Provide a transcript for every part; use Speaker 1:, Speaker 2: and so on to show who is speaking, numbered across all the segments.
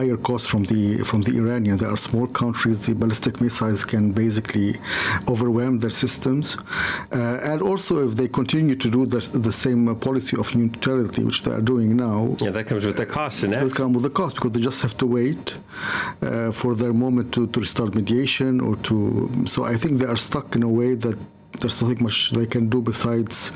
Speaker 1: higher cost from the Iranians. They are small countries. The ballistic missiles can basically overwhelm their systems. And also, if they continue to do the same policy of neutrality, which they are doing now,
Speaker 2: that comes with the cost, isn't it?
Speaker 1: It comes with the cost, because they just have to wait for their moment to restart mediation or to. So I think they are stuck in a way that there's nothing much they can do besides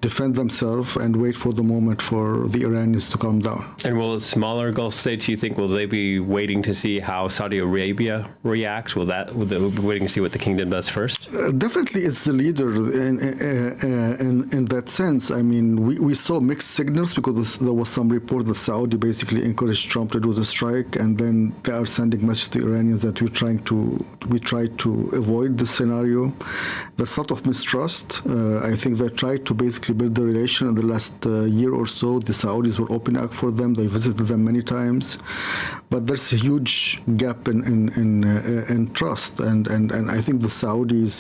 Speaker 1: defend themselves and wait for the moment for the Iranians to calm down.
Speaker 2: And will smaller Gulf states, you think, will they be waiting to see how Saudi Arabia reacts? Will they be waiting to see what the kingdom does first?
Speaker 1: Definitely, it's the leader in that sense. I mean, we saw mixed signals, because there was some report that Saudi basically encouraged Trump to do the strike, and then they are sending messages to Iranians that we try to avoid this scenario. There's sort of mistrust. I think they tried to basically build the relation in the last year or so. The Saudis were opening up for them. They visited them many times, but there's a huge gap in trust, and I think the Saudis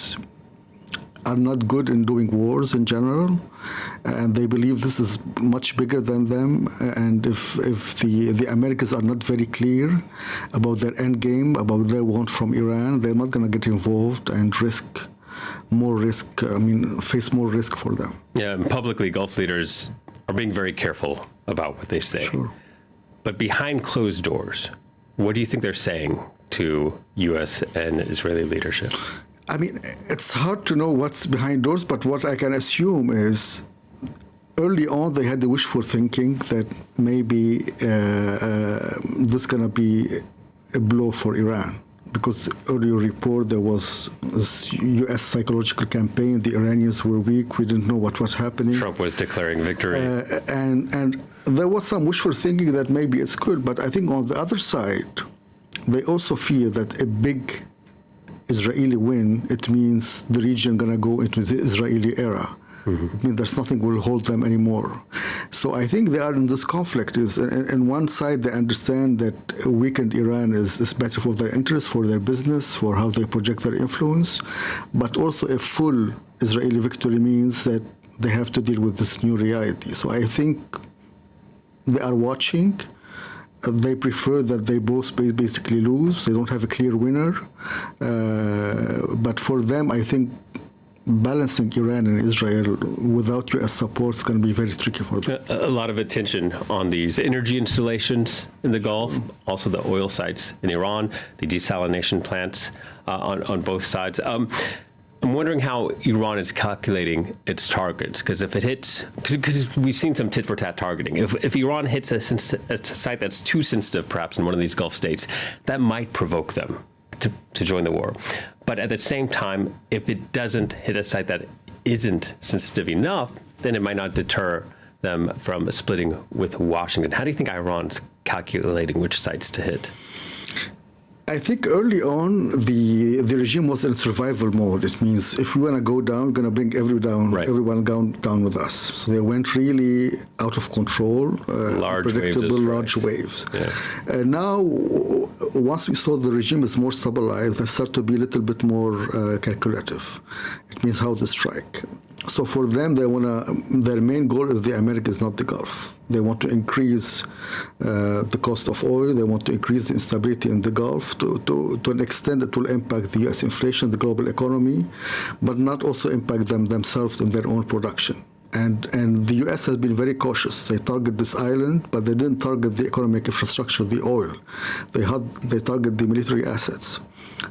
Speaker 1: are not good in doing wars in general, and they believe this is much bigger than them. And if the Americans are not very clear about their end game, about their want from Iran, they're not going to get involved and face more risk for them.
Speaker 2: Yeah, and publicly, Gulf leaders are being very careful about what they say.
Speaker 1: Sure.
Speaker 2: But behind closed doors, what do you think they're saying to U.S. and Israeli leadership?
Speaker 1: I mean, it's hard to know what's behind doors, but what I can assume is early on they had the wishful thinking that maybe this is going to be a blow for Iran. Because earlier report there was this U.S. psychological campaign. The Iranians were weak. We didn't know what was happening.
Speaker 2: Trump was declaring victory.
Speaker 1: And there was some wishful thinking that maybe it's good. But I think on the other side, they also fear that a big Israeli win, it means the region going to go into the Israeli era. Mm-hmm. It means there's nothing will hold them anymore. So I think they are in this conflict. On one side, they understand that a weakened Iran is better for their interests, for their business, for how they project their influence. But also a full Israeli victory means that they have to deal with this new reality. So I think they are watching. They prefer that they both basically lose. They don't have a clear winner. But for them, I think balancing Iran and Israel without U.S. support is going to be very tricky for them.
Speaker 2: A lot of attention on these energy installations in the Gulf, also the oil sites in Iran, the desalination plants on both sides. I'm wondering how Iran is calculating its targets, because if it hits, because we've seen some tit-for-tat targeting. If Iran hits a site that's too sensitive, perhaps in one of these Gulf states, that might provoke them to join the war. But at the same time, if it doesn't hit a site that isn't sensitive enough, then it might not deter them from splitting with Washington. How do you think Iran's calculating which sites to hit?
Speaker 1: I think early on, the regime was in survival mode. It means if we want to go down, we're going to bring everyone down with us. So they went really out of control, predictable, large waves. Yeah. Now, once we saw the regime is more stabilized, they start to be a little bit more calculative. It means how to strike. So for them, their main goal is the Americas, not the Gulf. They want to increase the cost of oil. They want to increase the instability in the Gulf to an extent that will impact the U.S. inflation, the global economy, but not also impact themselves in their own production. And the U.S. has been very cautious. They target this island, but they didn't target the economic infrastructure, the oil. They target the military assets.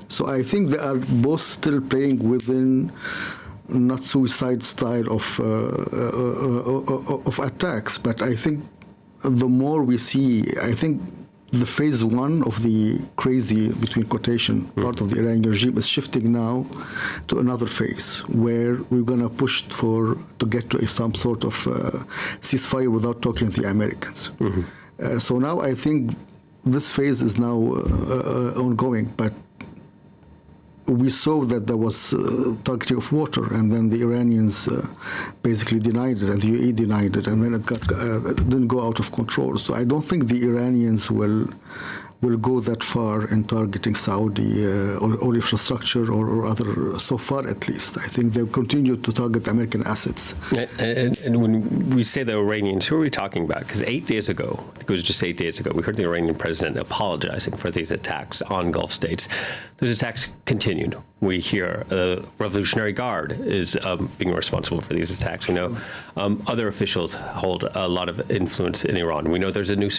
Speaker 1: So I think they are both still playing within not suicide style of attacks, but I think the more we see, I think the phase one of the crazy, between quotation, part of the Iranian regime is shifting now to another phase where we're going to push to get to some sort of ceasefire without talking to the Americans. Mm-hmm. So now I think this phase is now ongoing, but we saw that there was targeting of water, and then the Iranians basically denied it, and the UAE denied it, and then it didn't go out of control. So I don't think the Iranians will go that far in targeting Saudi oil infrastructure or other, so far at least. I think they'll continue to target American assets.
Speaker 2: And when we say the Iranians, who are we talking about? Because 8 days ago, I think it was just 8 days ago, we heard the Iranian president apologizing for these attacks on Gulf states. Those attacks continued. We hear the Revolutionary Guard is being responsible for these attacks. We know other officials hold a lot of influence in Iran. We know there's a new